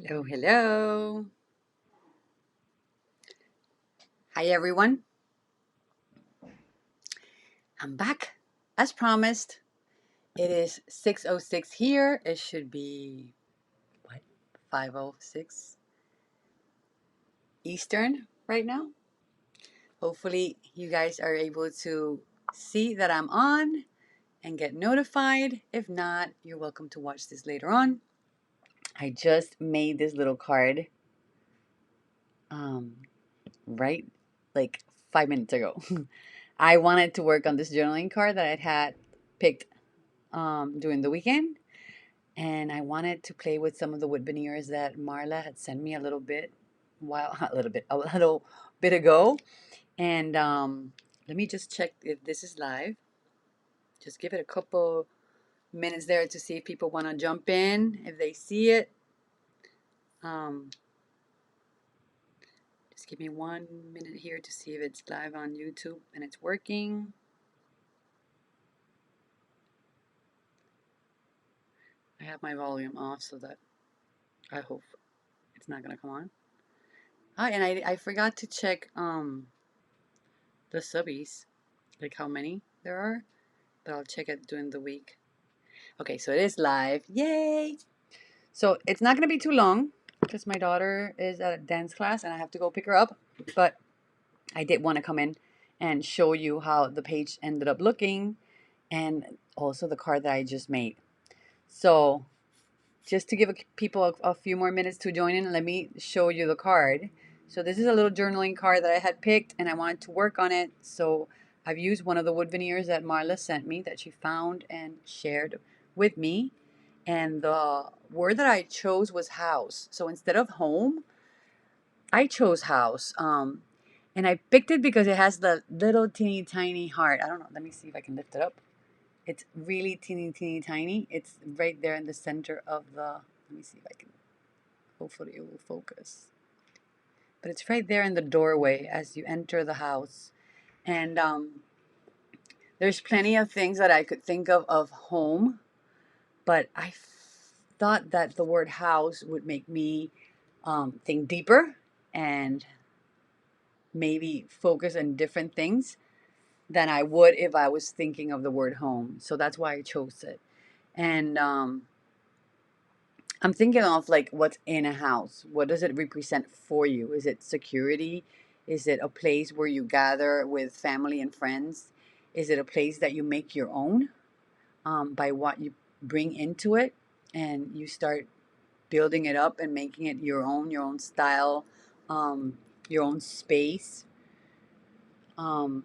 Hello, hello. Hi, everyone. I'm back. As promised, it is 6:06 here. It should be, what, 5:06 Eastern right now. Hopefully, you guys are able to see that I'm on and get notified. If not, you're welcome to watch this later on. I just made this little card um, right like 5 minutes ago. I wanted to work on this journaling card that I had picked during the weekend, and I wanted to play with some of the wood veneers that Marla had sent me a little bit, a little bit ago. And let me just check if this is live. Just give it a couple minutes there to see if people want to jump in, if they see it. Um, just give me 1 minute here to see if it's live on YouTube and it's working. I have my volume off so that I hope it's not gonna come on. Ah, and I forgot to check the subbies, like how many there are, but I'll check it during the week. Okay, so it is live. Yay! So it's not gonna be too long because my daughter is at a dance class and I have to go pick her up. But I did want to come in and show you how the page ended up looking and also the card that I just made. So just to give people a few more minutes to join in, let me show you the card. So this is a little journaling card that I had picked and I wanted to work on it. So I've used one of the wood veneers that Marla sent me that she found and shared with me. And the word that I chose was house. So instead of home, I chose house. And I picked it because it has the little teeny tiny heart. I don't know. Let me see if I can lift it up. It's really teeny tiny. It's right there in the center of the. Let me see if I can. Hopefully it will focus. But it's right there in the doorway as you enter the house. And there's plenty of things that I could think of home, but I thought that the word house would make me think deeper and maybe focus on different things than I would if I was thinking of the word home. So that's why I chose it. And I'm thinking of like what's in a house. What does it represent for you? Is it security? Is it a place where you gather with family and friends? Is it a place that you make your own by what you bring into it and you start building it up and making it your own style, your own space? Um,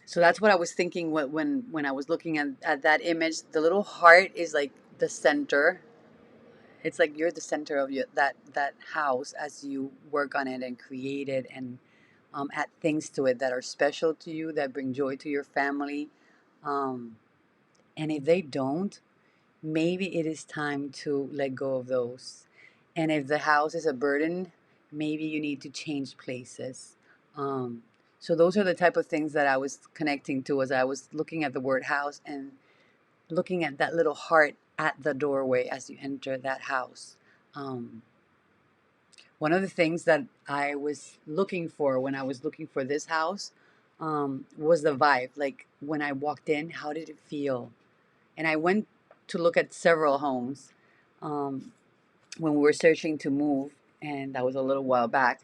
so that's what I was thinking when I was looking at that image. The little heart is like the center. It's like you're the center of that house as you work on it and create it and add things to it that are special to you, that bring joy to your family. Um, and if they don't, maybe it is time to let go of those. And if the house is a burden, maybe you need to change places. Um, so those are the type of things that I was connecting to as I was looking at the word house and looking at that little heart at the doorway as you enter that house. Um, One of the things that I was looking for when I was looking for this house was the vibe. Like when I walked in, how did it feel? And I went to look at several homes um, when we were searching to move, and that was a little while back.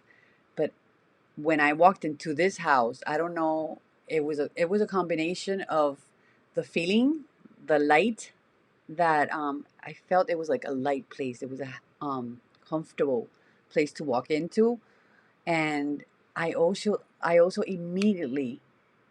But when I walked into this house, I don't know, it was a combination of the feeling, the light that I felt it was like a light place. It was a comfortable place to walk into, and I also immediately,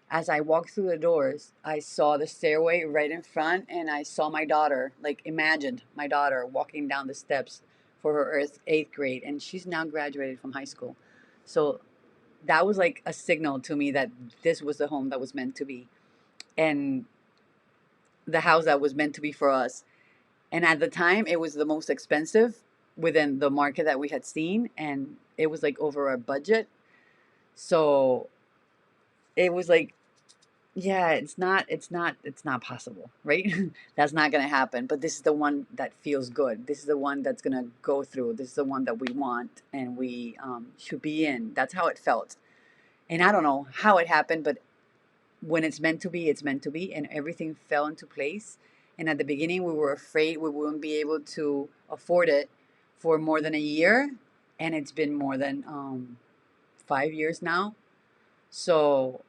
as I walked through the doors, I saw the stairway right in front, and I saw my daughter. Like imagined my daughter walking down the steps for her eighth grade, and she's now graduated from high school. So that was like a signal to me that this was the home that was meant to be, and the house that was meant to be for us. And at the time, it was the most expensive within the market that we had seen, and it was like over our budget. So it was like Yeah, it's not possible, right? That's not going to happen, but this is the one that feels good. This is the one that's going to go through. This is the one that we want and we should be in. That's how it felt. And I don't know how it happened, but when it's meant to be, it's meant to be, and everything fell into place. And at the beginning, we were afraid we wouldn't be able to afford it for more than a year, and it's been more than 5 years now. So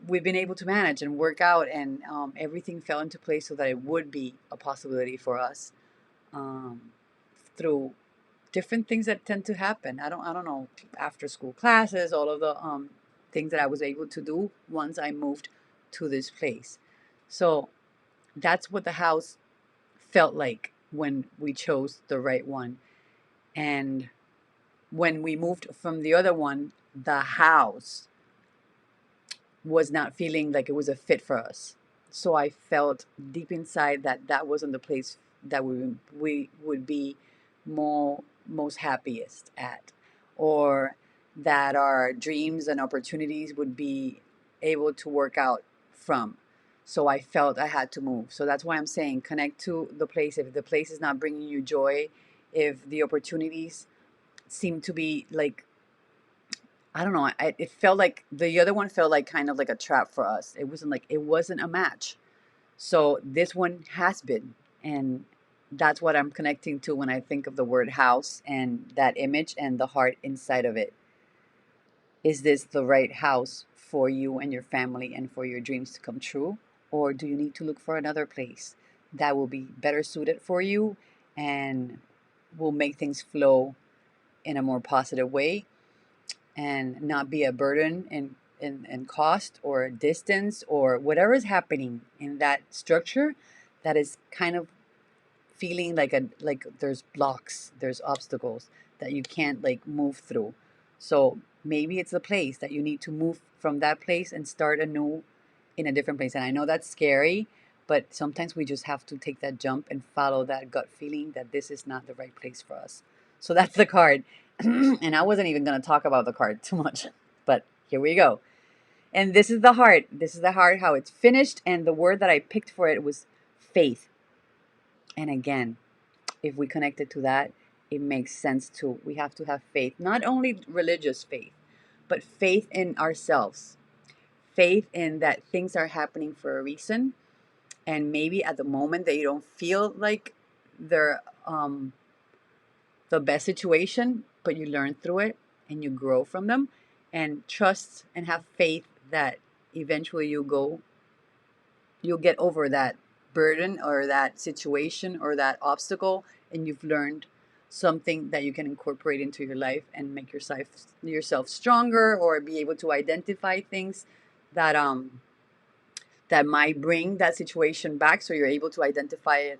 we've been able to manage and work out, and everything fell into place so that it would be a possibility for us um, through different things that tend to happen. I don't know, after school classes, all of the things that I was able to do once I moved to this place. So that's what the house felt like when we chose the right one. And when we moved from the other one, the house was not feeling like it was a fit for us. So I felt deep inside that that wasn't the place that we would be most happiest at, or that our dreams and opportunities would be able to work out from. So I felt I had to move. So that's why I'm saying connect to the place. If the place is not bringing you joy, if the opportunities seem to be like, I don't know. It felt like the other one felt like kind of like a trap for us. It wasn't a match. So this one has been, and that's what I'm connecting to when I think of the word house and that image and the heart inside of it. Is this the right house for you and your family and for your dreams to come true, or do you need to look for another place that will be better suited for you and will make things flow in a more positive way and not be a burden in cost or distance or whatever is happening in that structure that is kind of feeling like there's blocks, there's obstacles that you can't like move through. So maybe it's a place that you need to move from that place and start anew in a different place. And I know that's scary, but sometimes we just have to take that jump and follow that gut feeling that this is not the right place for us. So that's the card. And I wasn't even going to talk about the card too much, but here we go. And this is the heart. This is the heart, how it's finished. And the word that I picked for it was faith. And again, if we connect it to that, it makes sense too. We have to have faith, not only religious faith, but faith in ourselves, faith in that things are happening for a reason. And maybe at the moment that you don't feel like they're the best situation, but you learn through it and you grow from them, and trust and have faith that eventually you'll get over that burden or that situation or that obstacle, and you've learned something that you can incorporate into your life and make yourself stronger, or be able to identify things that that might bring that situation back, so you're able to identify it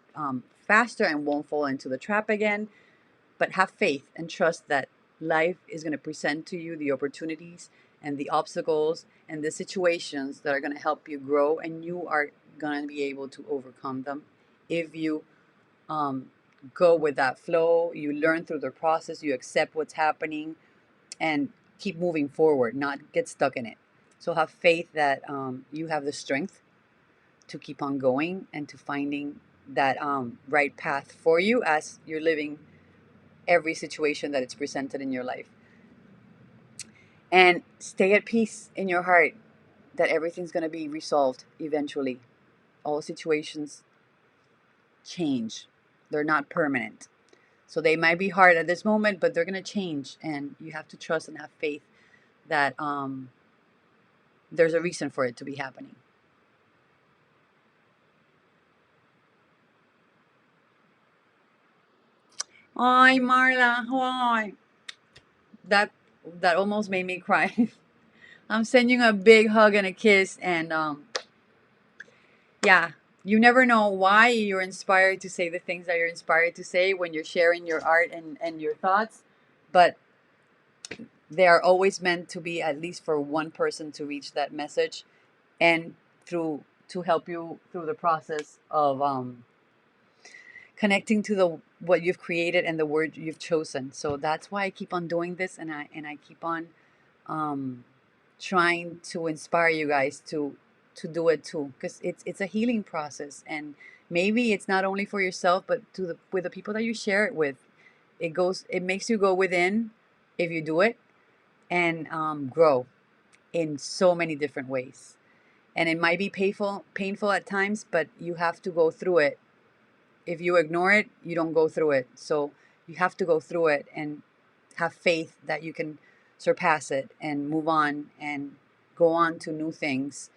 faster and won't fall into the trap again. But have faith and trust that life is going to present to you the opportunities and the obstacles and the situations that are going to help you grow, and you are going to be able to overcome them if you um, go with that flow. You learn through the process, you accept what's happening, and keep moving forward, not get stuck in it. So have faith that you have the strength to keep on going and to finding that right path for you as you're living every situation that it's presented in your life. And stay at peace in your heart that everything's going to be resolved eventually. All situations change, they're not permanent. So they might be hard at this moment, but they're going to change. And you have to trust and have faith that there's a reason for it to be happening. Ay, Marla, why? That that almost made me cry. I'm sending you a big hug and a kiss, and yeah, you never know why you're inspired to say the things that you're inspired to say when you're sharing your art and your thoughts, but they are always meant to be at least for one person to reach that message, and through to help you through the process of connecting to the what you've created and the word you've chosen. So that's why I keep on doing this, and I keep on um, trying to inspire you guys to to do it too, because it's a healing process, and maybe it's not only for yourself, but to the with the people that you share it with. It makes you go within if you do it, and grow in so many different ways. And it might be painful at times, but you have to go through it. If you ignore it, you don't go through it. So you have to go through it and have faith that you can surpass it and move on and go on to new things,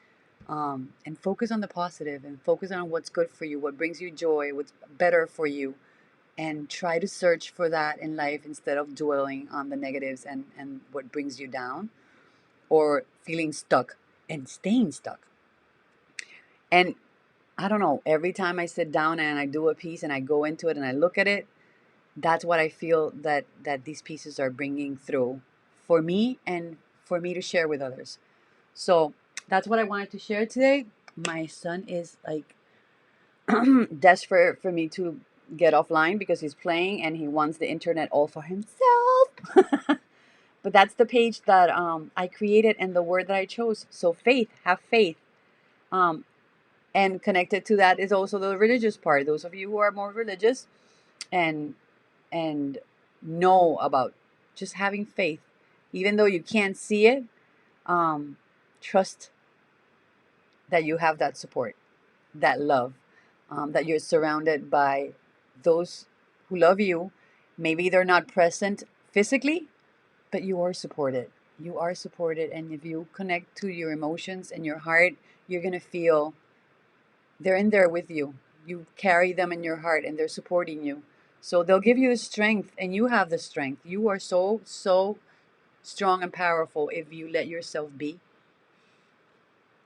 and focus on the positive and focus on what's good for you, what brings you joy, what's better for you, and try to search for that in life instead of dwelling on the negatives and what brings you down or feeling stuck and staying stuck. And I don't know, every time I sit down and I do a piece and I go into it and I look at it, that's what I feel that these pieces are bringing through for me and for me to share with others. So that's what I wanted to share today. My son is like desperate for me to get offline because he's playing and he wants the internet all for himself. But that's the page that I created and the word that I chose. So faith, have faith. Um, and connected to that is also the religious part. Those of you who are more religious and and know about just having faith, even though you can't see it, um, trust that you have that support, that love, that you're surrounded by those who love you. Maybe they're not present physically, but you are supported. You are supported, and if you connect to your emotions and your heart, you're gonna feel they're in there with you. You carry them in your heart, and they're supporting you. So they'll give you the strength, and you have the strength. You are so strong and powerful if you let yourself be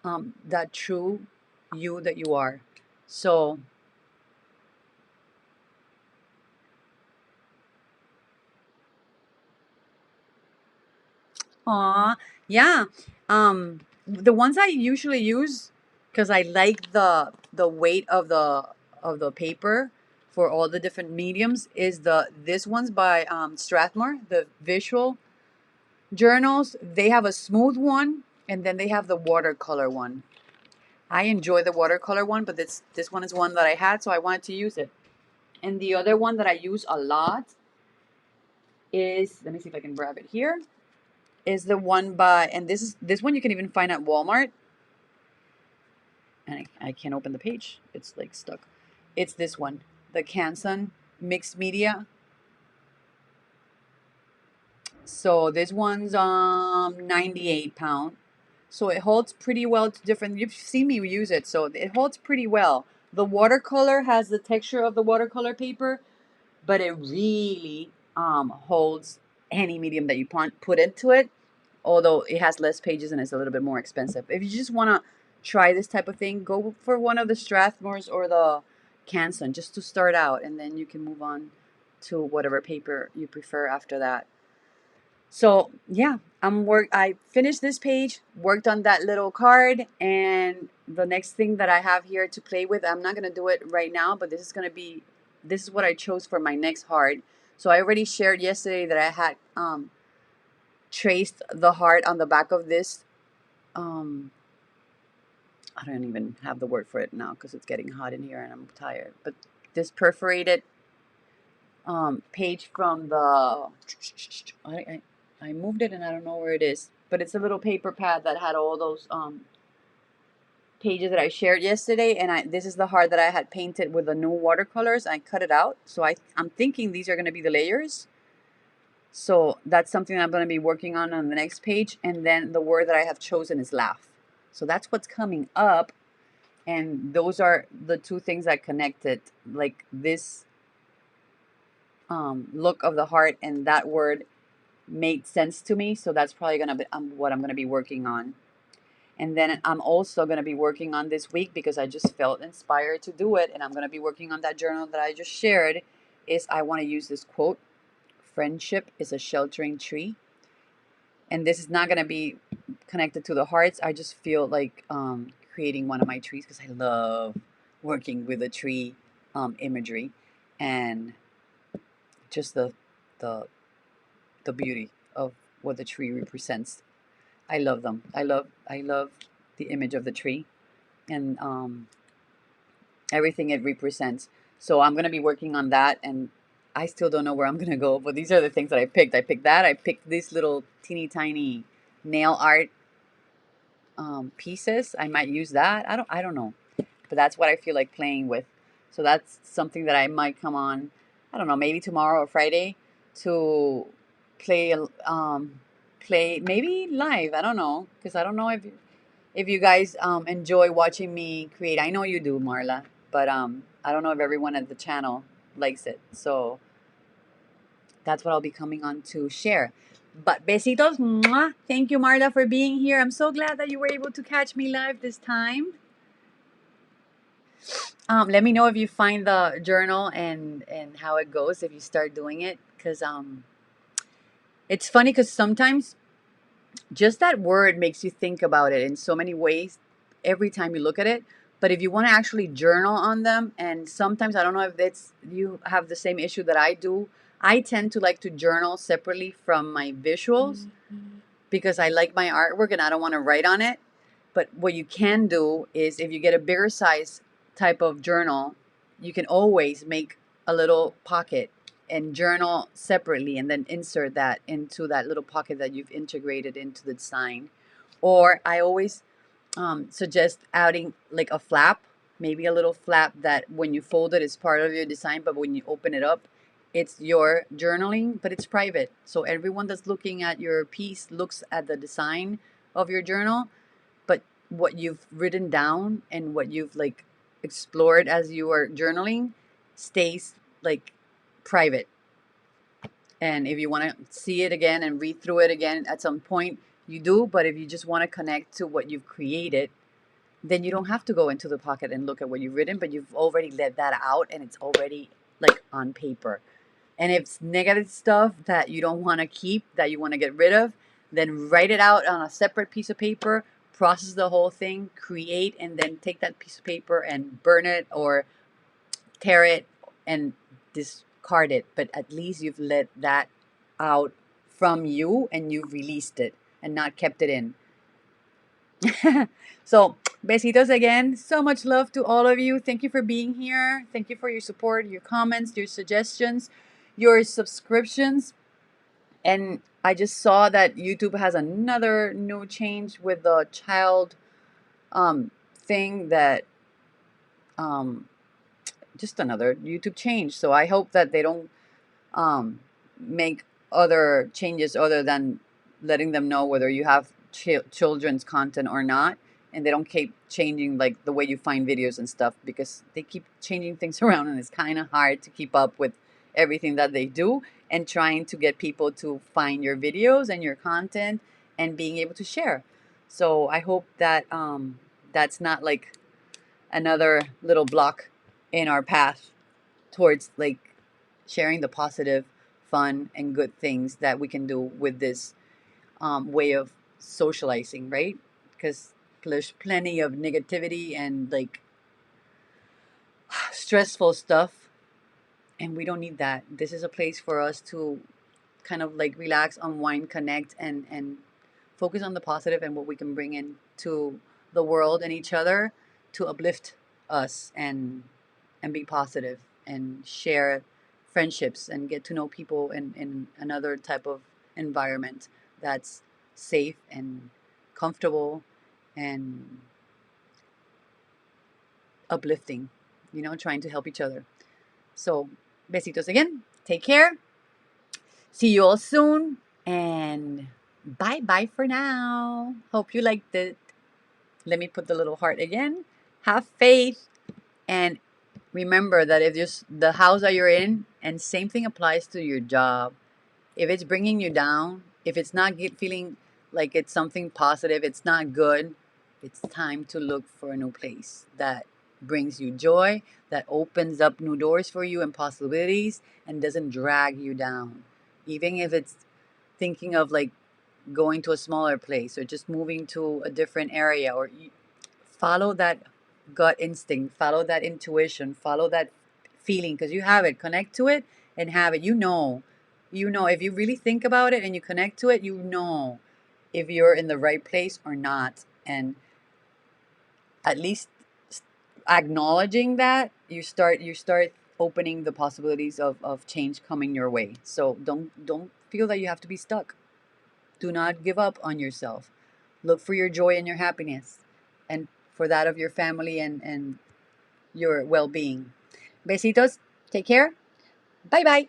that true you that you are. So, aw, yeah. The ones I usually use, because I like the weight of the paper for all the different mediums, is the this one's by Strathmore, the visual journals. They have a smooth one, and then they have the watercolor one. I enjoy the watercolor one, but this one is one that I had, so I wanted to use it. And the other one that I use a lot is, let me see if I can grab it here, is the one by, and this one you can even find at Walmart. And I can't open the page. It's like stuck. It's this one, the Canson mixed media. So this one's 98 pound. So it holds pretty well to different. You've seen me use it, so it holds pretty well. The watercolor has the texture of the watercolor paper, but it really holds any medium that you put into it. Although it has less pages and it's a little bit more expensive. If you just want to try this type of thing, go for one of the Strathmores or the Canson just to start out, and then you can move on to whatever paper you prefer after that. So yeah, I finished this page, worked on that little card, and the next thing that I have here to play with, I'm not gonna do it right now, but this is what I chose for my next heart. So I already shared yesterday that I had traced the heart on the back of this. Um, I don't even have the word for it now because it's getting hot in here and I'm tired. But this perforated page from the I moved it and I don't know where it is, but it's a little paper pad that had all those pages that I shared yesterday, and this is the heart that I had painted with the new watercolors. I cut it out, so I'm thinking these are going to be the layers. So that's something I'm going to be working on the next page, and then the word that I have chosen is laugh. So that's what's coming up, and those are the two things that connected, like this look of the heart and that word made sense to me. So that's probably gonna be what I'm gonna be working on. And then I'm also gonna be working on this week because I just felt inspired to do it, and I'm gonna be working on that journal that I just shared. Is I want to use this quote: "Friendship is a sheltering tree," and this is not gonna be connected to the hearts. I just feel like creating one of my trees because I love working with the tree imagery and just the the beauty of what the tree represents. I love them. I love the image of the tree. and everything it represents. So I'm gonna be working on that, and I still don't know where I'm gonna go. But these are the things that I picked. I picked that. I picked these little teeny tiny nail art pieces. I might use that. I don't know, but that's what I feel like playing with. So that's something that I might come on. I don't know, maybe tomorrow or Friday to play play maybe live. I don't know, because I don't know if you guys enjoy watching me create. I know you do, Marla, but I don't know if everyone at the channel likes it. So that's what I'll be coming on to share. But besitos, mwah. Thank you, Marla, for being here. I'm so glad that you were able to catch me live this time. Let me know if you find the journal and how it goes if you start doing it, because it's funny because sometimes just that word makes you think about it in so many ways every time you look at it. But if you want to actually journal on them, and sometimes I don't know if it's you have the same issue that I do, I tend to like to journal separately from my visuals because I like my artwork and I don't want to write on it. But what you can do is if you get a bigger size type of journal, you can always make a little pocket and journal separately and then insert that into that little pocket that you've integrated into the design. Or I always suggest adding like a flap, maybe a little flap that when you fold it is part of your design, but when you open it up, it's your journaling, but it's private. So everyone that's looking at your piece looks at the design of your journal, but what you've written down and what you've like explored as you are journaling stays like private. And if you want to see it again and read through it again at some point, you do. But if you just want to connect to what you've created, then you don't have to go into the pocket and look at what you've written, but you've already let that out and it's already like on paper. And if it's negative stuff that you don't want to keep, that you want to get rid of, then write it out on a separate piece of paper, process the whole thing, create, and then take that piece of paper and burn it or tear it and discard it. But at least you've let that out from you and you've released it and not kept it in. So, besitos again. So much love to all of you. Thank you for being here. Thank you for your support, your comments, your suggestions, your subscriptions. And I just saw that YouTube has another new change with the child thing that um, just another YouTube change. So I hope that they don't make other changes other than letting them know whether you have children's content or not, and they don't keep changing like the way you find videos and stuff, because they keep changing things around and it's kind of hard to keep up with everything that they do and trying to get people to find your videos and your content and being able to share. So I hope that that's not like another little block in our path towards like sharing the positive, fun, and good things that we can do with this way of socializing, right? Because there's plenty of negativity and like stressful stuff, and we don't need that. This is a place for us to kind of like relax, unwind, connect, and focus on the positive and what we can bring into the world and each other to uplift us and be positive and share friendships and get to know people in another type of environment that's safe and comfortable and uplifting, trying to help each other. So, besitos again. Take care. See you all soon. And bye bye for now. Hope you liked it. Let me put the little heart again. Have faith. And remember that if just the house that you're in, and same thing applies to your job, if it's bringing you down, if it's not feeling like it's something positive, it's not good, it's time to look for a new place that brings you joy, that opens up new doors for you and possibilities, and doesn't drag you down. Even if it's thinking of like going to a smaller place or just moving to a different area, or follow that gut instinct, follow that intuition, follow that feeling, because you have it. Connect to it and have it. You know if you really think about it and you connect to it, you know if you're in the right place or not. And at least acknowledging that, you start opening the possibilities of change coming your way. So don't feel that you have to be stuck. Do not give up on yourself. Look for your joy and your happiness, and for that of your family and your well-being. Besitos. Take care. Bye bye.